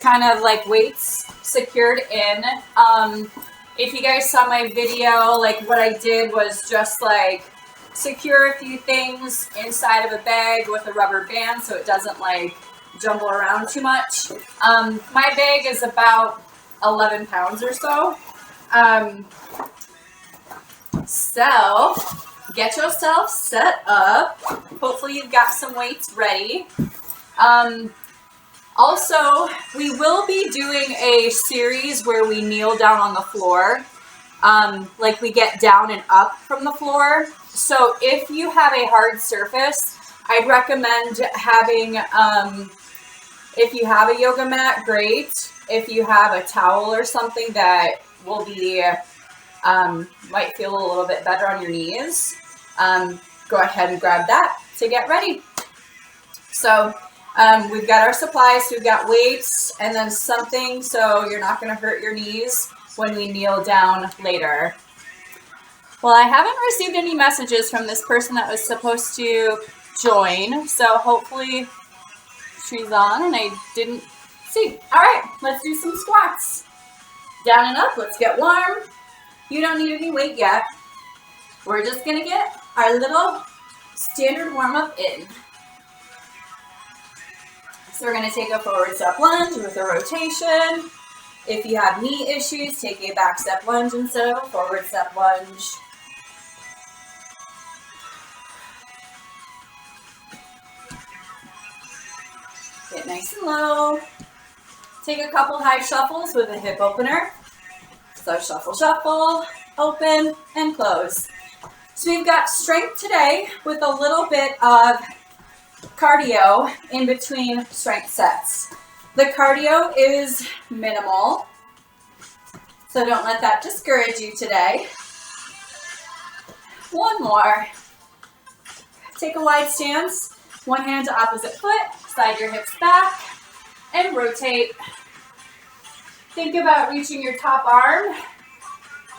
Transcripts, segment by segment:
kind of like weights secured in. If you guys saw my video, like what I did was just like secure a few things inside of a bag with a rubber band so it doesn't like jumble around too much. My bag is about 11 pounds or so. So get yourself set up. Hopefully you've got some weights ready. Also, we will be doing a series where we kneel down on the floor. Like we get down and up from the floor. So if you have a hard surface, I'd recommend having, if you have a yoga mat, great. If you have a towel or something that will be, might feel a little bit better on your knees, go ahead and grab that to get ready. So we've got our supplies, so we've got weights and then something so you're not going to hurt your knees when we kneel down later. Well, I haven't received any messages from this person that was supposed to join, so hopefully she's on and I didn't see. All right, let's do some squats. Down and up, let's get warm. You don't need any weight yet. We're just going to get our little standard warm-up in. So we're going to take a forward step lunge with a rotation. If you have knee issues, take a back step lunge instead of a forward step lunge. Get nice and low. Take a couple high shuffles with a hip opener. So shuffle, shuffle, open, and close. So we've got strength today with a little bit of cardio in between strength sets. The cardio is minimal, so don't let that discourage you today. One more. Take a wide stance, one hand to opposite foot, slide your hips back, and rotate. Think about reaching your top arm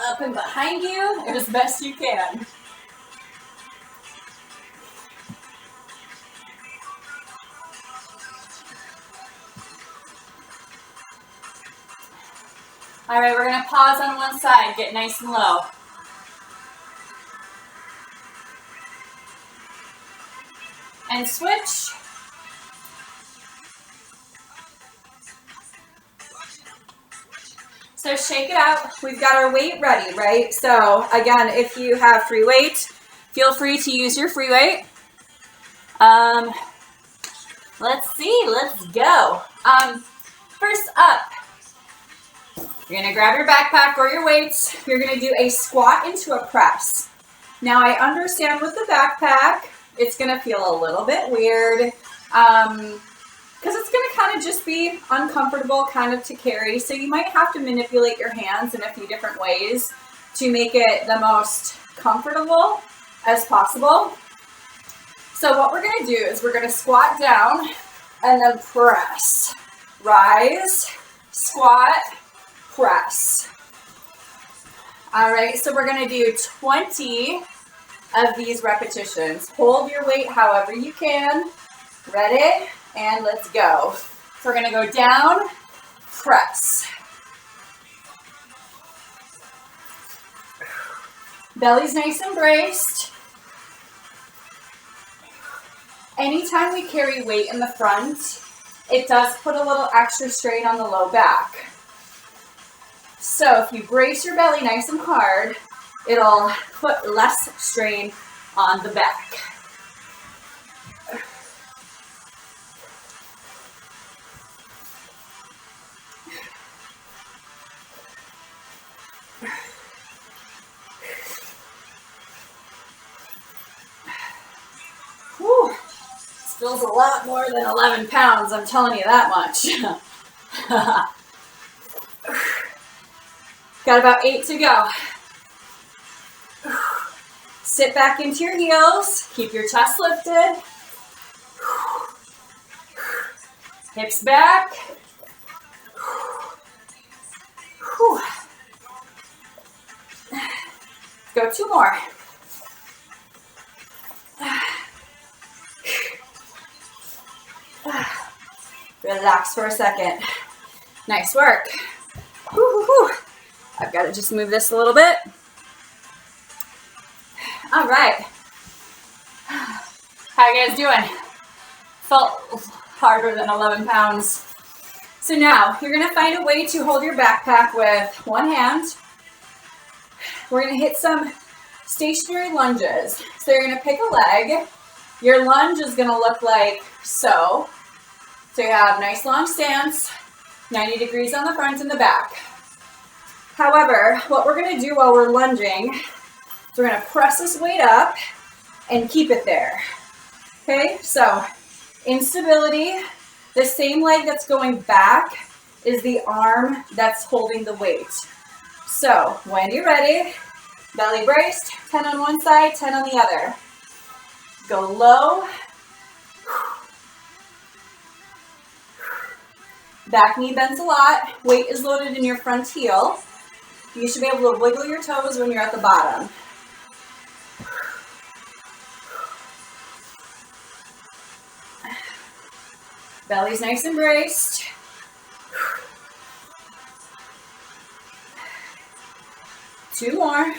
up and behind you as best you can. All right, we're going to pause on one side, get nice and low. And switch. So shake it out. We've got our weight ready, right? So again, if you have free weight, feel free to use your free weight. Let's see, let's go. First up, you're going to grab your backpack or your weights. You're going to do a squat into a press. Now, I understand with the backpack, it's going to feel a little bit weird because it's going to kind of just be uncomfortable kind of to carry. So you might have to manipulate your hands in a few different ways to make it the most comfortable as possible. So what we're going to do is we're going to squat down and then press. Rise, squat, press. All right, so we're going to do 20 of these repetitions. Hold your weight however you can. Ready? And let's go. So we're going to go down, press. Belly's nice and braced. Anytime we carry weight in the front, it does put a little extra strain on the low back. So if you brace your belly nice and hard, it'll put less strain on the back. Whew. This feels a lot more than 11 pounds, I'm telling you that much. Got about 8 to go. Sit back into your heels. Keep your chest lifted. Hips back. Go 2 more. Relax for a second. Nice work. Woo-hoo-hoo. I've got to just move this a little bit. All right. How you guys doing? Felt harder than 11 pounds. So now you're going to find a way to hold your backpack with one hand. We're going to hit some stationary lunges. So you're going to pick a leg. Your lunge is going to look like so. So you have nice long stance, 90 degrees on the front and the back. However, what we're going to do while we're lunging is we're going to press this weight up and keep it there. Okay, so instability, the same leg that's going back is the arm that's holding the weight. So when you're ready, belly braced, 10 on one side, 10 on the other. Go low. Back knee bends a lot. Weight is loaded in your front heel. You should be able to wiggle your toes when you're at the bottom. Belly's nice and braced. Two more.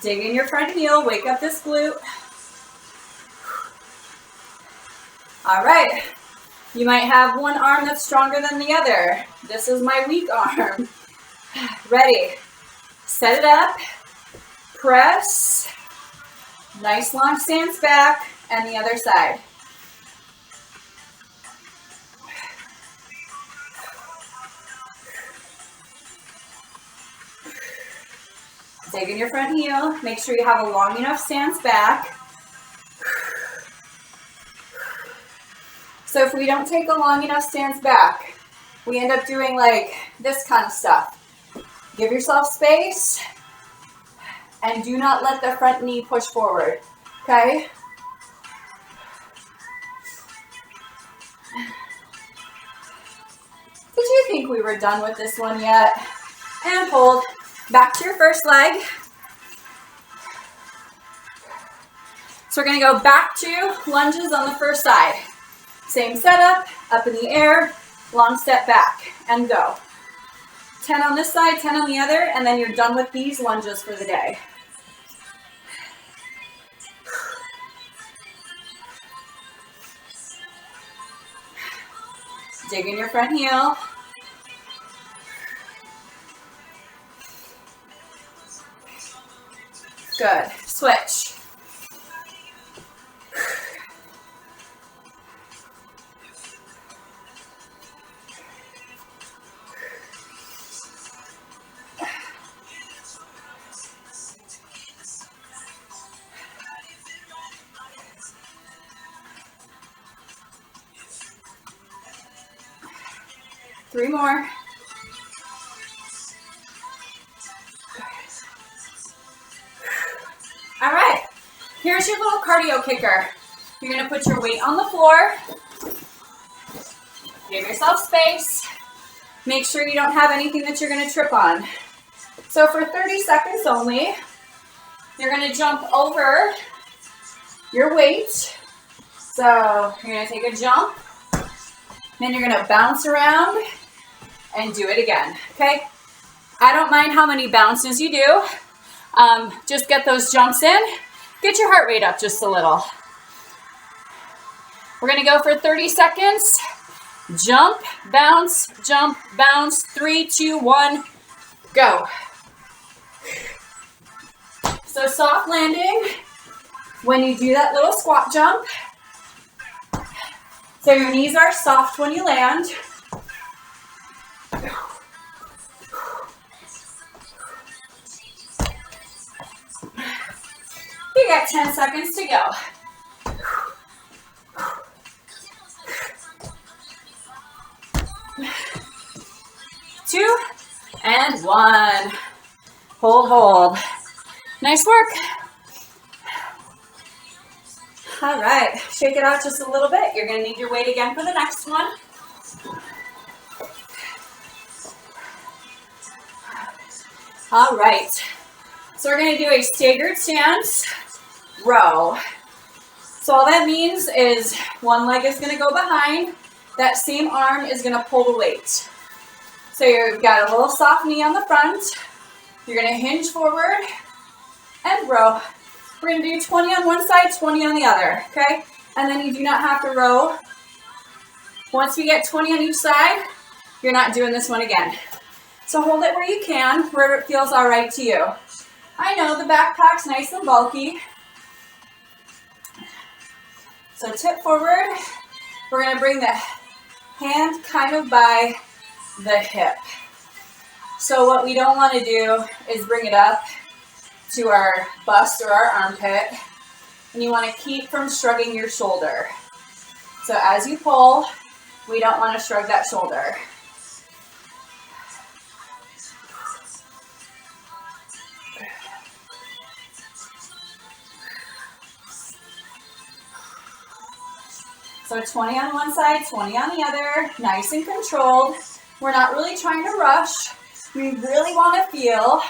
Dig in your front heel, wake up this glute. All right. You might have one arm that's stronger than the other. This is my weak arm. Ready. Set it up. Press. Nice long stance back and the other side. Dig in your front heel. Make sure you have a long enough stance back. So if we don't take a long enough stance back, we end up doing like this kind of stuff. Give yourself space and do not let the front knee push forward, okay? Did you think we were done with this one yet? And hold. Back to your first leg. So we're going to go back to lunges on the first side. Same setup, up in the air, long step back, and go. 10 on this side, 10 on the other, and then you're done with these lunges for the day. Dig in your front heel. Good. Switch. Three more. All right, here's your little cardio kicker. You're gonna put your weight on the floor. Give yourself space. Make sure you don't have anything that you're gonna trip on. So for 30 seconds only, you're gonna jump over your weight. So you're gonna take a jump, then you're gonna bounce around and do it again, okay? I don't mind how many bounces you do. Just get those jumps in. Get your heart rate up just a little. We're gonna go for 30 seconds. Jump, bounce, 3, 2, 1, go. So soft landing when you do that little squat jump. So your knees are soft when you land. You got 10 seconds to go. 2 and 1. Hold. Nice work. All right, shake it out just a little bit. You're gonna need your weight again for the next one. All right, so we're gonna do a staggered stance row. So all that means is one leg is gonna go behind, that same arm is gonna pull the weight. So you've got a little soft knee on the front. You're gonna hinge forward and row. We're gonna do 20 on one side, 20 on the other, okay? And then you do not have to row. Once we get 20 on each side, you're not doing this one again. So hold it where you can, where it feels all right to you. I know the backpack's nice and bulky. So tip forward. We're gonna bring the hand kind of by the hip. So what we don't wanna do is bring it up to our bust or our armpit. And you wanna keep from shrugging your shoulder. So as you pull, we don't wanna shrug that shoulder. So 20 on one side, 20 on the other, nice and controlled. We're not really trying to rush. We really want to feel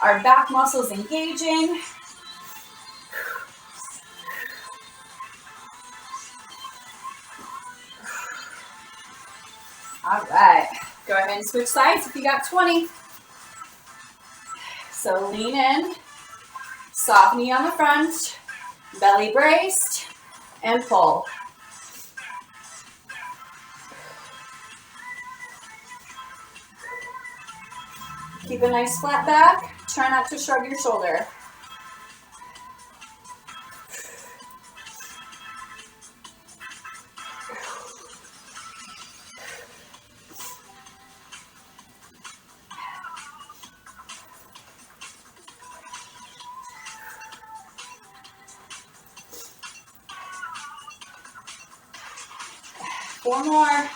our back muscles engaging. All right, go ahead and switch sides if you got 20. So lean in, soft knee on the front, belly braced, and pull. Keep a nice flat back. Try not to shrug your shoulder. Four more.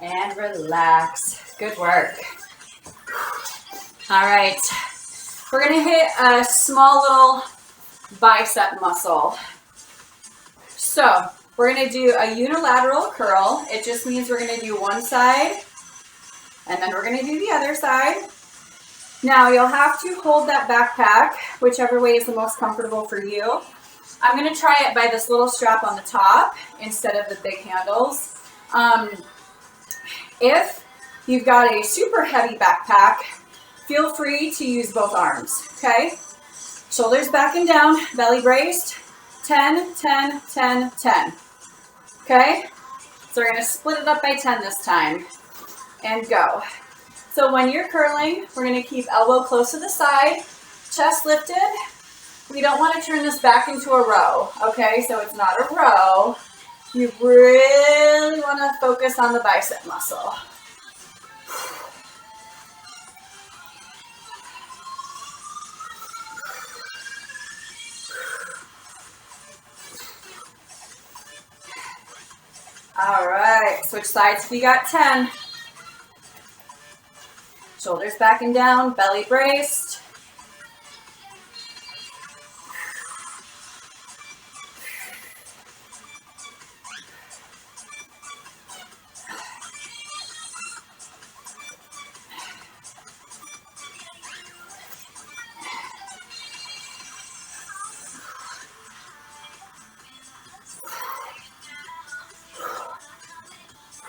And relax. Good work. All right. We're going to hit a small little bicep muscle. So we're going to do a unilateral curl. It just means we're going to do one side and then we're going to do the other side. Now you'll have to hold that backpack, whichever way is the most comfortable for you. I'm going to try it by this little strap on the top instead of the big handles. If you've got a super heavy backpack, feel free to use both arms, okay? Shoulders back and down, belly braced, 10, 10, 10, 10, okay? So we're gonna split it up by 10 this time, and go. So when you're curling, we're gonna keep elbow close to the side, chest lifted. We don't wanna turn this back into a row, okay? So it's not a row. You really wanna focus on the bicep muscle. All right, switch sides if you got 10. Shoulders back and down, belly braced.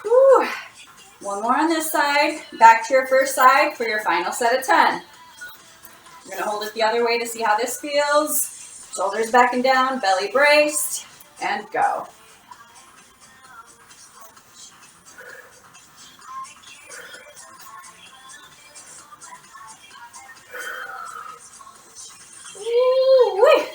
Whew. One more on this side. Back to your first side for your final set of 10. You're going to hold it the other way to see how this feels. Shoulders back and down, belly braced, and go. Woo-wee.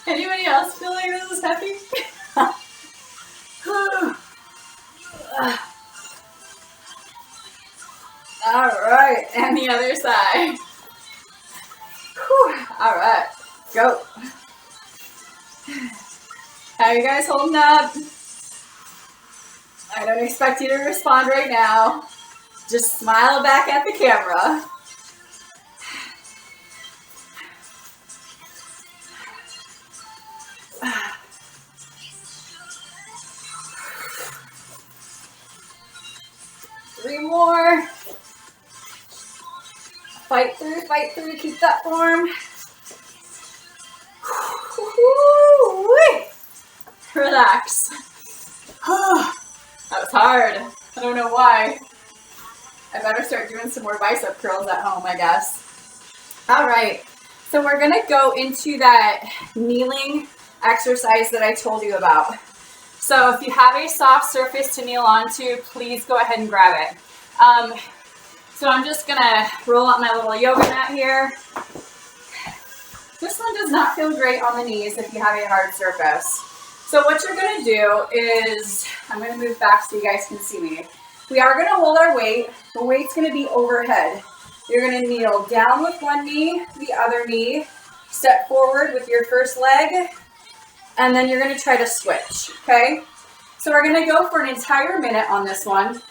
Anybody else feel like this is heavy? All right, and the other side. Whew. All right, go. How are you guys holding up? I don't expect you to respond right now. Just smile back at the camera. 3 more. Fight through, keep that form. Relax. That was hard. I don't know why. I better start doing some more bicep curls at home, I guess. All right, so we're gonna go into that kneeling exercise that I told you about. So if you have a soft surface to kneel onto, please go ahead and grab it. So I'm just gonna roll out my little yoga mat here. This one does not feel great on the knees if you have a hard surface. So what you're gonna do is, I'm gonna move back so you guys can see me. We are gonna hold our weight. The weight's gonna be overhead. You're gonna kneel down with one knee, the other knee, step forward with your first leg, and then you're gonna try to switch, okay? So we're gonna go for an entire minute on this one.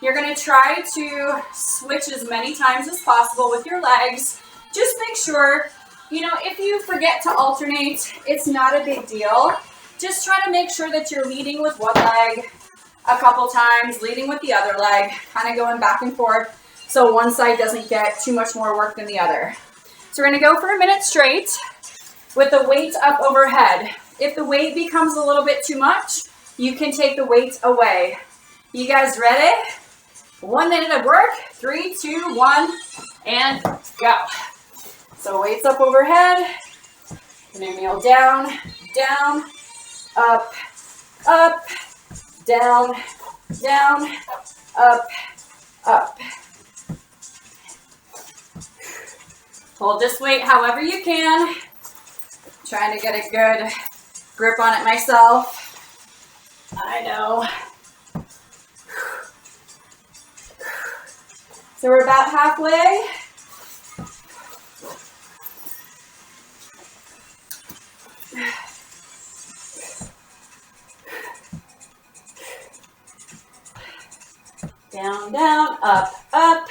You're gonna try to switch as many times as possible with your legs. Just make sure, you know, if you forget to alternate, it's not a big deal. Just try to make sure that you're leading with one leg a couple times, leading with the other leg, kind of going back and forth so one side doesn't get too much more work than the other. So we're gonna go for a minute straight with the weight up overhead. If the weight becomes a little bit too much, you can take the weight away. You guys ready? 1 minute of work, 3, 2, 1, and go. So weights up overhead, gonna kneel down, down, up, up, down, down, up, up. Hold this weight however you can. Trying to get a good grip on it myself. I know. So we're about halfway. Down, down, up, up.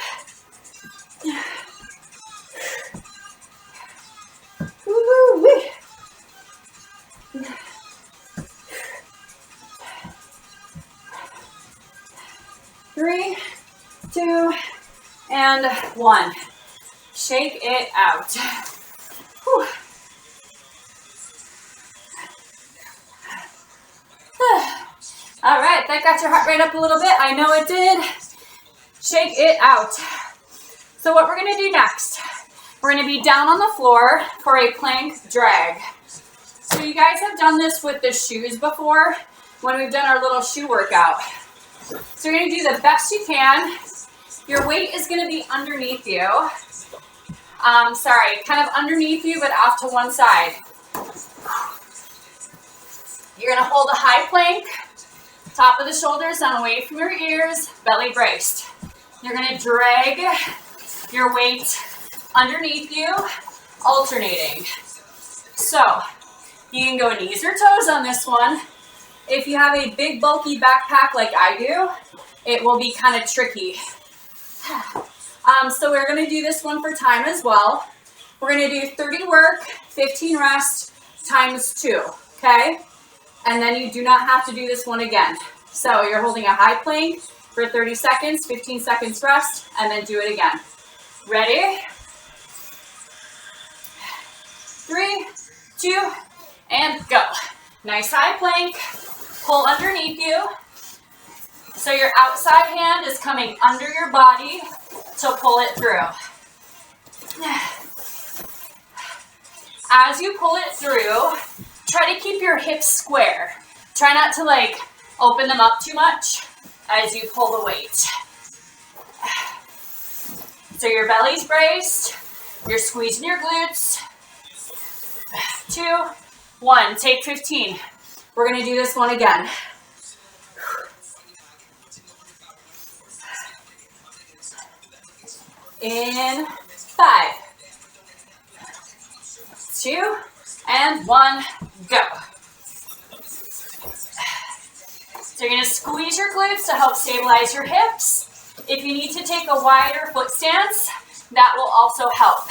Woo-wee. 3, 2, and 1. Shake it out. Whew. All right, that got your heart rate up a little bit. I know it did. Shake it out. So what we're gonna do next, we're gonna be down on the floor for a plank drag. So you guys have done this with the shoes before when we've done our little shoe workout. So you're gonna do the best you can. Your weight is gonna be underneath you. Kind of underneath you, but off to one side. You're gonna hold a high plank, top of the shoulders down away from your ears, belly braced. You're gonna drag your weight underneath you, alternating. So you can go knees or toes on this one. If you have a big bulky backpack like I do, it will be kind of tricky. So we're gonna do this one for time as well. We're gonna do 30 work, 15 rest, times 2, okay? And then you do not have to do this one again. So you're holding a high plank for 30 seconds, 15 seconds rest, and then do it again. Ready? 3, 2, and go. Nice high plank, pull underneath you. So your outside hand is coming under your body to pull it through. As you pull it through, try to keep your hips square. Try not to open them up too much as you pull the weight. So your belly's braced, you're squeezing your glutes. 2, 1, take 15. We're gonna do this one again. In 5, 2, and 1, go. So you're gonna squeeze your glutes to help stabilize your hips. If you need to take a wider foot stance, that will also help.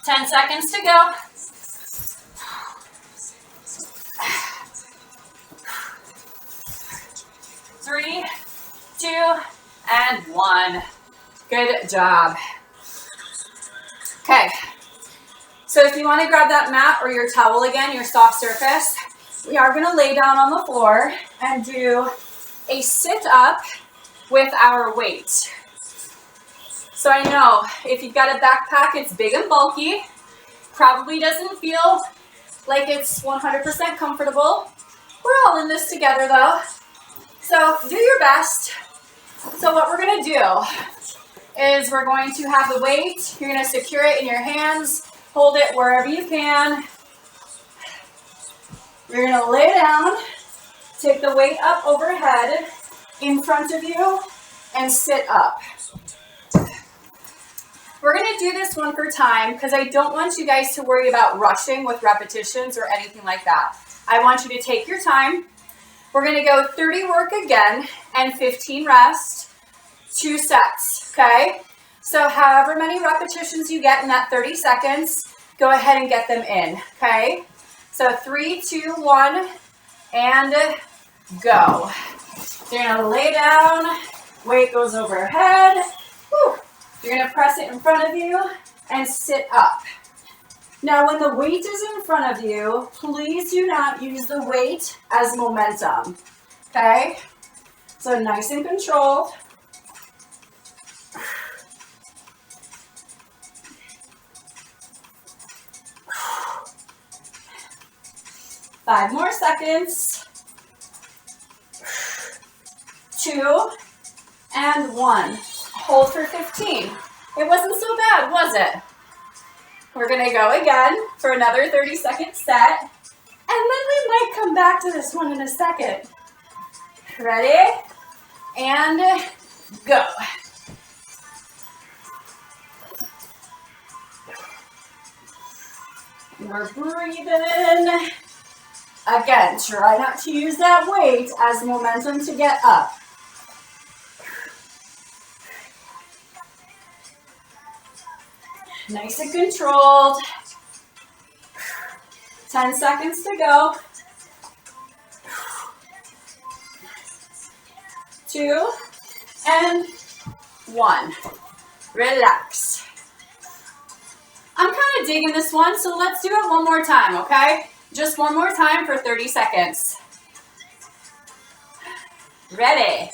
10 seconds to go. 3, 2, and 1. Good job. Okay. So if you want to grab that mat or your towel again, your soft surface, we are going to lay down on the floor and do a sit-up with our weight. So I know if you've got a backpack, it's big and bulky. Probably doesn't feel like it's 100% comfortable. We're all in this together though. So do your best. So what we're going to do is we're going to have the weight. You're going to secure it in your hands. Hold it wherever you can. You're going to lay down. Take the weight up overhead in front of you and sit up. We're going to do this one for time because I don't want you guys to worry about rushing with repetitions or anything like that. I want you to take your time. We're going to go 30 work again and 15 rest, 2 sets, okay? So however many repetitions you get in that 30 seconds, go ahead and get them in, okay? So 3, 2, 1, and go. You're going to lay down, weight goes overhead. Whew. You're going to press it in front of you and sit up. Now when the weight is in front of you, please do not use the weight as momentum, okay? So nice and controlled. Five more seconds. 2 and 1. Hold for 15. It wasn't so bad, was it? We're going to go again for another 30-second set. And then we might come back to this one in a second. Ready? And go. We're breathing. Again, try not to use that weight as momentum to get up. Nice and controlled. 10 seconds to go. 2 and 1. Relax. I'm kind of digging this one, so let's do it one more time, okay? Just one more time for 30 seconds. Ready?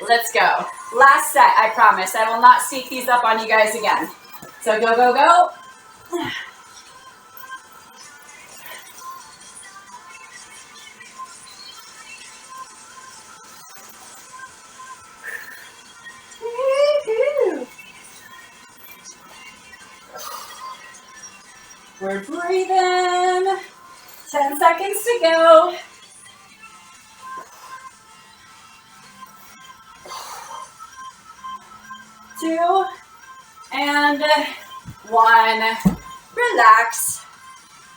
Let's go. Last set, I promise. I will not sneak these up on you guys again. So go, go, go. We're breathing. 10 seconds to go. 2 and 1. Relax.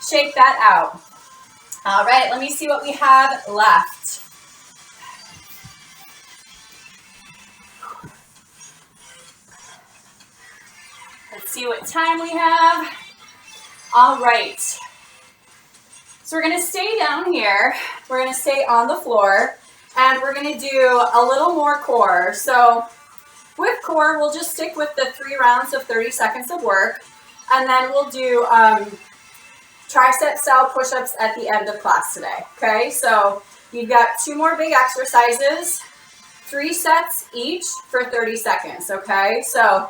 Shake that out. All right, let me see what we have left. Let's see what time we have. All right. So we're going to stay down here. We're going to stay on the floor, and we're going to do a little more core. So with core, we'll just stick with the 3 rounds of 30 seconds of work, and then we'll do tricep style push-ups at the end of class today, okay? So you've got 2 more big exercises, 3 sets each for 30 seconds, okay? So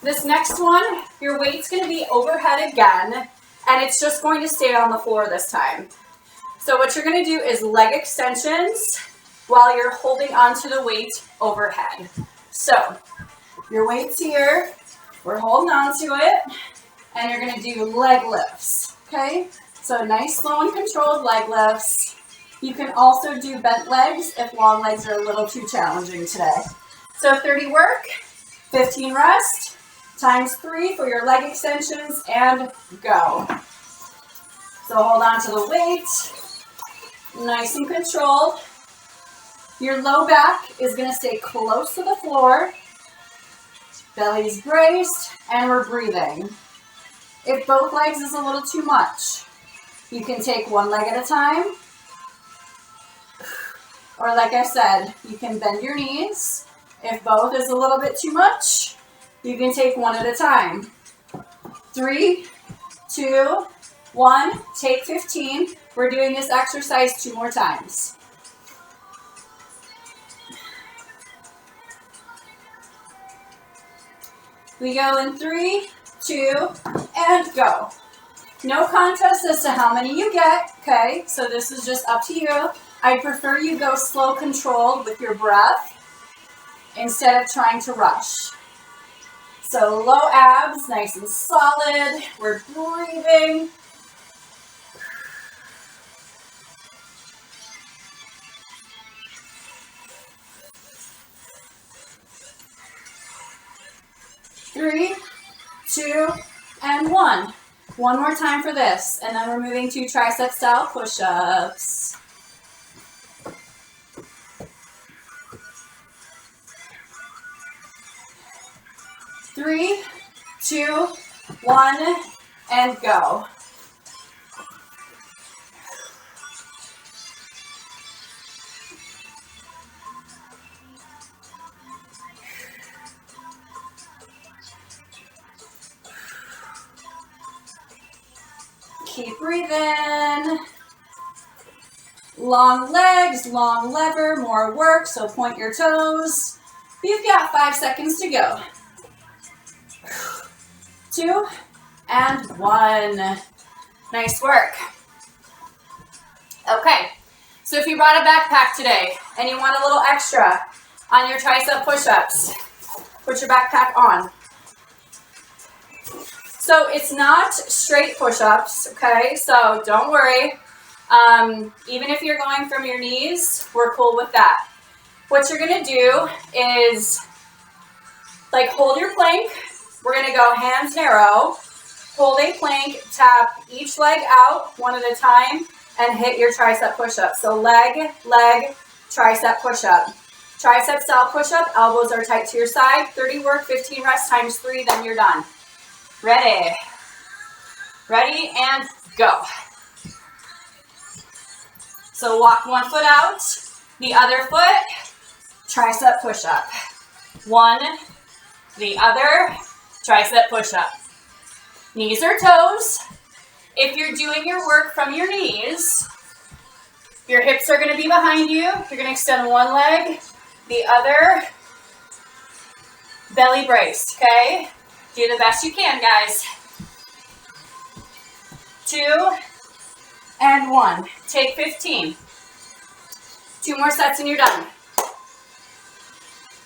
this next one, your weight's going to be overhead again, and it's just going to stay on the floor this time. So what you're going to do is leg extensions while you're holding onto the weight overhead. So your weight's here, we're holding on to it, and you're going to do leg lifts, okay? So nice, slow, and controlled leg lifts. You can also do bent legs if long legs are a little too challenging today. So 30 work, 15 rest, times 3 for your leg extensions, and go. So hold on to the weight, nice and controlled. Your low back is going to stay close to the floor. Belly's braced, and we're breathing. If both legs is a little too much, you can take one leg at a time, Or like I said, you can bend your knees. If both is a little bit too much, you can take one at a time. 3, 2, 1, take 15. We're doing this exercise 2 more times. We go in 3, 2, and go. No contest as to how many you get, okay? So this is just up to you. I prefer you go slow, controlled with your breath instead of trying to rush. So low abs, nice and solid. We're breathing. Three, 2, and 1. One more time for this, and then we're moving to tricep style push-ups. Three, 2, 1, and go. Keep breathing. Long legs, long lever, more work, so point your toes. You've got 5 seconds to go. 2, and 1. Nice work. Okay, so if you brought a backpack today and you want a little extra on your tricep push-ups, put your backpack on. So it's not straight push-ups, okay? So don't worry. Even if you're going from your knees, we're cool with that. What you're gonna do is, like, hold your plank. We're gonna go hands narrow. Hold a plank, tap each leg out one at a time, and hit your tricep push-up. So leg, leg, tricep push-up. Tricep style push-up, elbows are tight to your side. 30 work, 15 rest, times 3, then you're done. Ready? Ready, and go. So walk one foot out, the other foot, tricep push-up. One, the other, tricep push-up. Knees or toes. If you're doing your work from your knees, your hips are going to be behind you. You're going to extend one leg, the other, belly braced, okay? Do the best you can, guys. 2, and 1. Take 15. 2 more sets and you're done.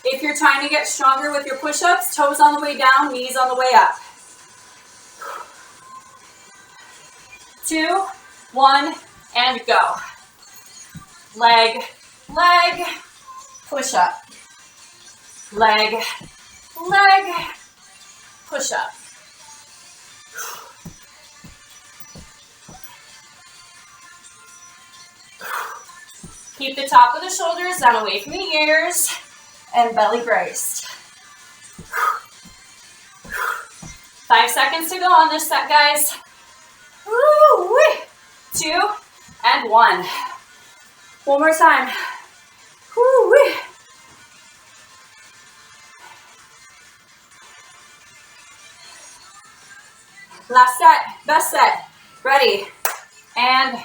If you're trying to get stronger with your push-ups, toes on the way down, knees on the way up. 2, 1, and go. Leg, leg, push-up. Leg, leg, push-up. Keep the top of the shoulders down away from the ears and belly braced. 5 seconds to go on this set, guys. Woo-wee. 2, and 1. One more time. Woo-wee. Last set, best set. Ready, and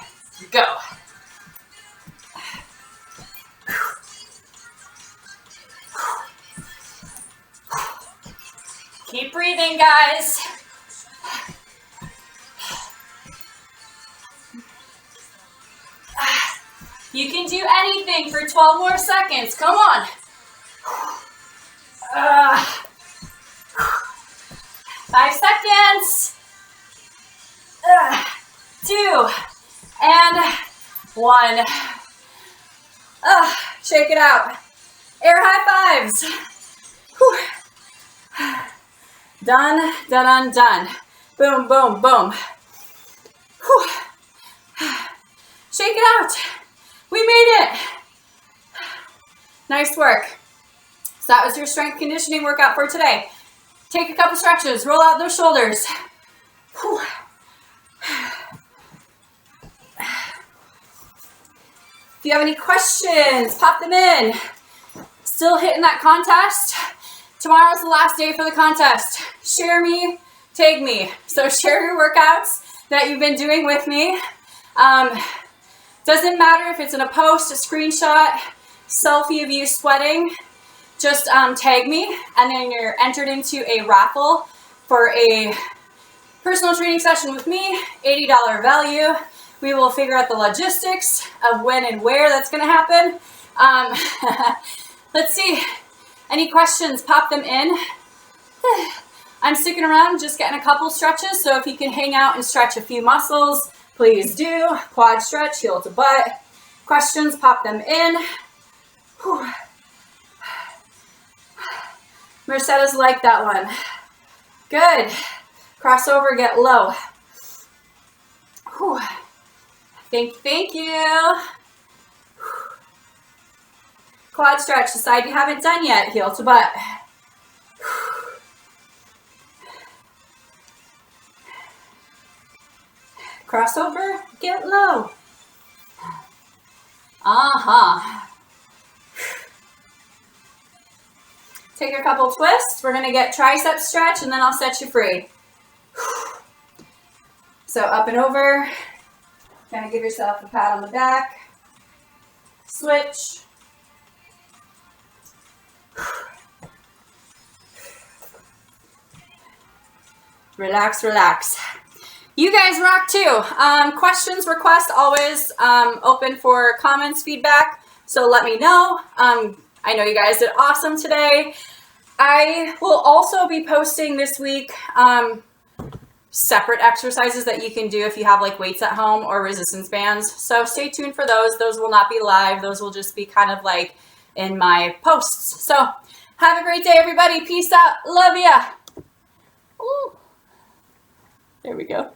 go. Keep breathing, guys. You can do anything for 12 more seconds. Come on. 5 seconds. 2, and 1. Shake it out. Air high fives. Whew. Done, done, done. Boom, boom, boom. Whew. Shake it out. We made it. Nice work. So that was your strength conditioning workout for today. Take a couple stretches. Roll out those shoulders. Whew. If you have any questions, pop them in. Still hitting that contest. Tomorrow's the last day for the contest. Share me, tag me. So share your workouts that you've been doing with me. Doesn't matter if it's in a post, a screenshot, selfie of you sweating. Just tag me, and then you're entered into a raffle for a personal training session with me, $80 value. We will figure out the logistics of when and where that's going to happen. Let's see. Any questions? Pop them in. I'm sticking around, just getting a couple stretches, so if you can hang out and stretch a few muscles, please do. Quad stretch, heel to butt. Questions? Pop them in. Whew. Mercedes like that one. Good. Crossover, get low. Whew. Thank you. Quad stretch, the side you haven't done yet, heel to butt. Crossover, get low. Take a couple twists. We're gonna get tricep stretch and then I'll set you free. So up and over. Kind of give yourself a pat on the back. Switch. Relax, relax. You guys rock too. Questions, requests, always open for comments, feedback. So let me know. I know you guys did awesome today. I will also be posting this week separate exercises that you can do if you have like weights at home or resistance bands. So stay tuned for those. Those will not be live. Those will just be kind of like in my posts. So have a great day, everybody. Peace out. Love ya. Ooh. There we go.